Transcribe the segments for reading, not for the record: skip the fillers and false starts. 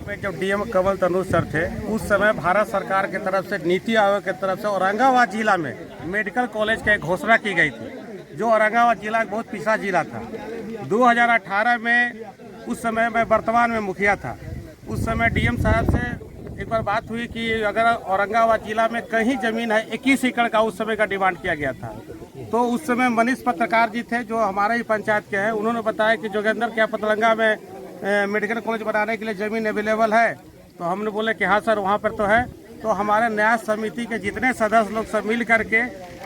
में जब DM Kanwal Tanuj sir थे, उस समय भारत सरकार की तरफ से, नीति आयोग की तरफ से औरंगाबाद जिला में मेडिकल कॉलेज की घोषणा की गई थी, जो औरंगाबाद जिला एक बहुत पिछड़ा जिला था। 2018 में, उस समय मैं वर्तमान में मुखिया था, उस समय डीएम साहब से एक बार बात हुई कि अगर औरंगाबाद जिला में कहीं ज़मीन है, 21 एकड़ का उस समय का डिमांड किया गया था। तो उस समय मनीष पत्रकार जी थे, जो हमारे ही पंचायत के हैं, उन्होंने बताया कि जोगिंदर क्या पतलंगा में मेडिकल कॉलेज बनाने के लिए ज़मीन अवेलेबल है? तो हमने बोले कि हाँ सर, वहाँ पर तो है। तो हमारे न्याय समिति के जितने सदस्य लोग सब मिल करके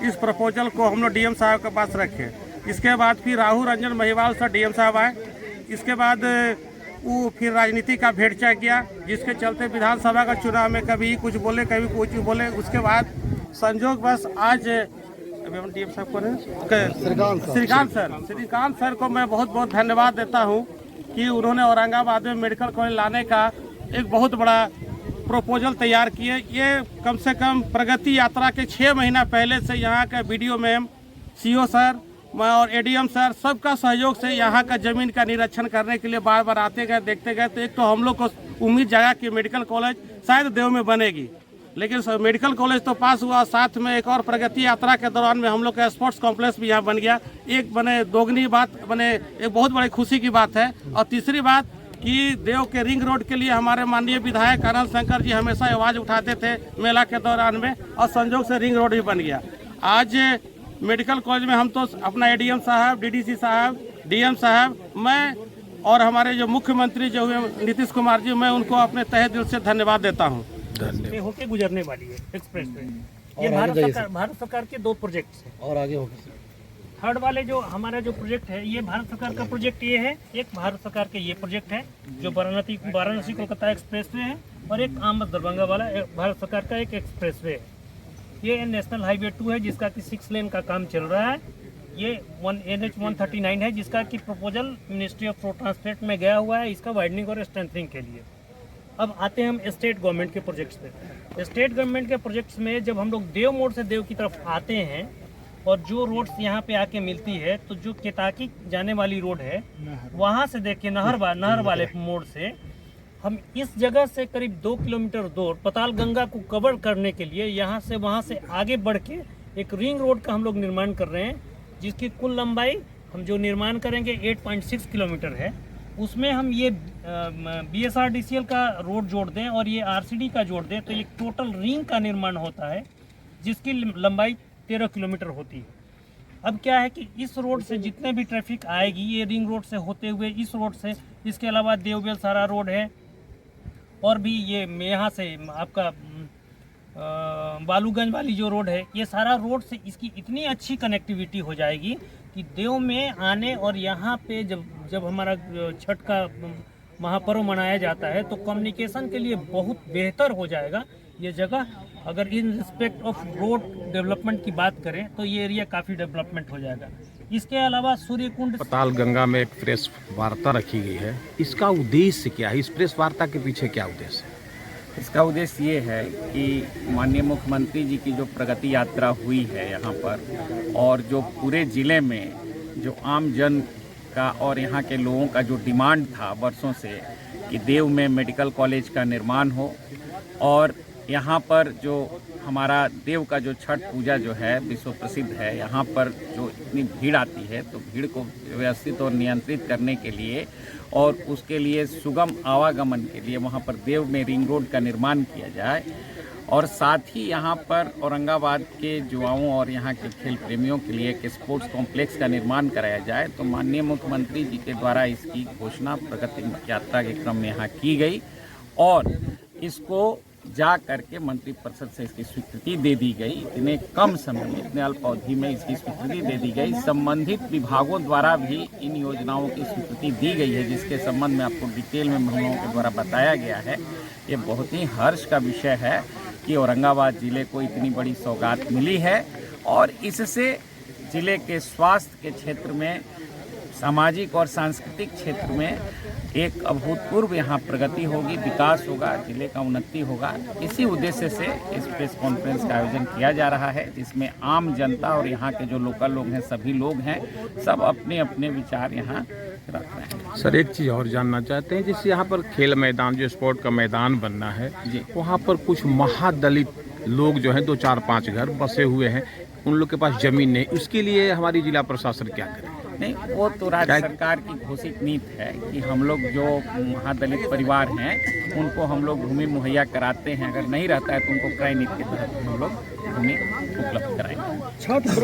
इस प्रपोजल को हम लोग डीएम साहब के पास रखे। इसके बाद फिर राहुल रंजन महिवाल सर डीएम साहब आए। इसके बाद वो फिर राजनीति का भेड़चाल किया, जिसके चलते विधानसभा का चुनाव में कभी कुछ बोले, कभी कुछ बोले। उसके बाद संजोग बस आज डीएम साहब को श्रीकांत सर को मैं बहुत बहुत धन्यवाद देता हूँ कि उन्होंने औरंगाबाद में मेडिकल कॉलेज लाने का एक बहुत बड़ा प्रपोजल तैयार किए। ये कम से कम प्रगति यात्रा के 6 महीना पहले से यहाँ का बीडीओ मैम, सीओ सर और एडीएम सर, सबका सहयोग से यहाँ का ज़मीन का निरीक्षण करने के लिए बार बार आते गए, देखते गए। तो एक तो हम लोग को उम्मीद जगा कि मेडिकल कॉलेज शायद देव में बनेगी, लेकिन मेडिकल कॉलेज तो पास हुआ, साथ में एक और प्रगति यात्रा के दौरान में हम लोग का स्पोर्ट्स कॉम्प्लेक्स भी यहाँ बन गया। एक बने दोगुनी बात बने, एक बहुत बड़ी खुशी की बात है। और तीसरी बात कि देव के रिंग रोड के लिए हमारे माननीय विधायक आनंद शंकर जी हमेशा आवाज़ उठाते थे मेला के दौरान में, और संजोग से रिंग रोड भी बन गया। आज मेडिकल कॉलेज में हम तो अपना एडीएम साहब, डीडीसी साहब, डीएम साहब, मैं और हमारे जो मुख्यमंत्री जो हुए नीतीश कुमार जी, मैं उनको अपने तहे दिल से धन्यवाद देता हूँ। होके गुजरने वाली है एक्सप्रेस वे। ये भारत सरकार के 2 प्रोजेक्ट्स हैं। और आगे होगा थर्ड वाले जो हमारा जो प्रोजेक्ट है, ये भारत सरकार का प्रोजेक्ट ये है। एक भारत सरकार के ये प्रोजेक्ट है जो वाराणसी कोलकाता एक्सप्रेस वे है, और एक आमद दरभंगा वाला भारत सरकार का एक एक्सप्रेस वे है। ये नेशनल हाईवे 2 है, जिसका कि 6 लेन का काम चल रहा है। ये NH 139 है, जिसका कि proposal ministry of road transport में गया हुआ है, इसका वाइडनिंग और स्ट्रेंथनिंग के लिए। अब आते हैं हम स्टेट गवर्नमेंट के प्रोजेक्ट्स पे। स्टेट गवर्नमेंट के प्रोजेक्ट्स में जब हम लोग देव मोड़ से देव की तरफ आते हैं और जो रोड्स यहाँ पे आके मिलती है, तो जो केताकी जाने वाली रोड है, वहाँ से देखिए नहर वाले मोड़ से हम इस जगह से करीब 2 किलोमीटर दूर पताल गंगा को कवर करने के लिए यहाँ से वहाँ से आगे बढ़ के एक रिंग रोड का हम लोग निर्माण कर रहे हैं, जिसकी कुल लंबाई हम जो निर्माण करेंगे 8.6 किलोमीटर है। उसमें हम ये BSRDCL का रोड जोड़ दें और ये RCD का जोड़ दें, तो एक टोटल रिंग का निर्माण होता है, जिसकी लंबाई 13 किलोमीटर होती है। अब क्या है कि इस रोड से जितने भी ट्रैफिक आएगी, ये रिंग रोड से होते हुए इस रोड से, इसके अलावा देवबेल सारा रोड है, और भी ये यहाँ से आपका बालूगंज वाली जो रोड है, ये सारा रोड से इसकी इतनी अच्छी कनेक्टिविटी हो जाएगी कि देव में आने और यहाँ पे जब हमारा छठ का महापर्व मनाया जाता है, तो कम्युनिकेशन के लिए बहुत बेहतर हो जाएगा ये जगह। अगर in respect of road development की बात करें तो ये एरिया काफ़ी डेवलपमेंट हो जाएगा। इसके अलावा सूर्यकुंड पताल गंगा में एक प्रेस वार्ता रखी गई है, इसका उद्देश्य क्या है? इस प्रेस वार्ता के पीछे क्या उद्देश्य है? इसका उद्देश्य ये है कि माननीय मुख्यमंत्री जी की जो प्रगति यात्रा हुई है यहाँ पर, और जो पूरे ज़िले में जो आम जन का और यहाँ के लोगों का जो डिमांड था वर्षों से कि देव में मेडिकल कॉलेज का निर्माण हो, और यहाँ पर जो हमारा देव का जो छठ पूजा जो है विश्व प्रसिद्ध है, यहाँ पर जो इतनी भीड़ आती है, तो भीड़ को व्यवस्थित और नियंत्रित करने के लिए और उसके लिए सुगम आवागमन के लिए वहाँ पर देव में रिंग रोड का निर्माण किया जाए, और साथ ही यहाँ पर औरंगाबाद के युवाओं और यहाँ के खेल प्रेमियों के लिए एक स्पोर्ट्स कॉम्प्लेक्स का निर्माण कराया जाए। तो माननीय मुख्यमंत्री जी के द्वारा इसकी घोषणा प्रगति यात्रा के क्रम में यहाँ की गई, और इसको जा करके मंत्रिपरिषद से इसकी स्वीकृति दे दी गई। इतने कम समय में, इतने अल्प अवधि में इसकी स्वीकृति दे दी गई। संबंधित विभागों द्वारा भी इन योजनाओं की स्वीकृति दी गई है, जिसके संबंध में आपको डिटेल में हम लोगों के द्वारा बताया गया है। ये बहुत ही हर्ष का विषय है कि औरंगाबाद ज़िले को इतनी बड़ी सौगात मिली है, और इससे ज़िले के स्वास्थ्य के क्षेत्र में, सामाजिक और सांस्कृतिक क्षेत्र में एक अभूतपूर्व यहाँ प्रगति होगी, विकास होगा, जिले का उन्नति होगा। इसी उद्देश्य से इस प्रेस कॉन्फ्रेंस का आयोजन किया जा रहा है, जिसमें आम जनता और यहाँ के जो लोकल लोग हैं, सभी लोग हैं, सब अपने अपने विचार यहाँ रख रहे हैं। सर एक चीज़ और जानना चाहते हैं, जैसे यहाँ पर खेल मैदान जो स्पोर्ट का मैदान बनना है जी, वहाँ पर कुछ महादलित लोग जो हैं 2 4 5 घर बसे हुए हैं, उन लोग के पास जमीन नहीं, उसके लिए हमारी जिला प्रशासन क्या करे? नहीं, वो तो राज्य सरकार की घोषित नीति है कि हम लोग जो महादलित परिवार हैं उनको हम लोग भूमि मुहैया कराते हैं। अगर नहीं रहता है तो उनको क्रय नीति के तहत हम लोग भूमि उपलब्ध कराएंगे।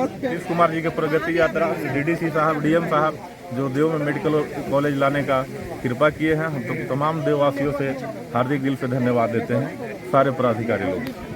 नीतीश कुमार जी के प्रगति यात्रा डीडीसी साहब, डीएम साहब जो देव में मेडिकल कॉलेज लाने का कृपा किए हैं, हम तो तमाम देववासियों से हार्दिक दिल से धन्यवाद देते हैं, सारे पदाधिकारी लोग।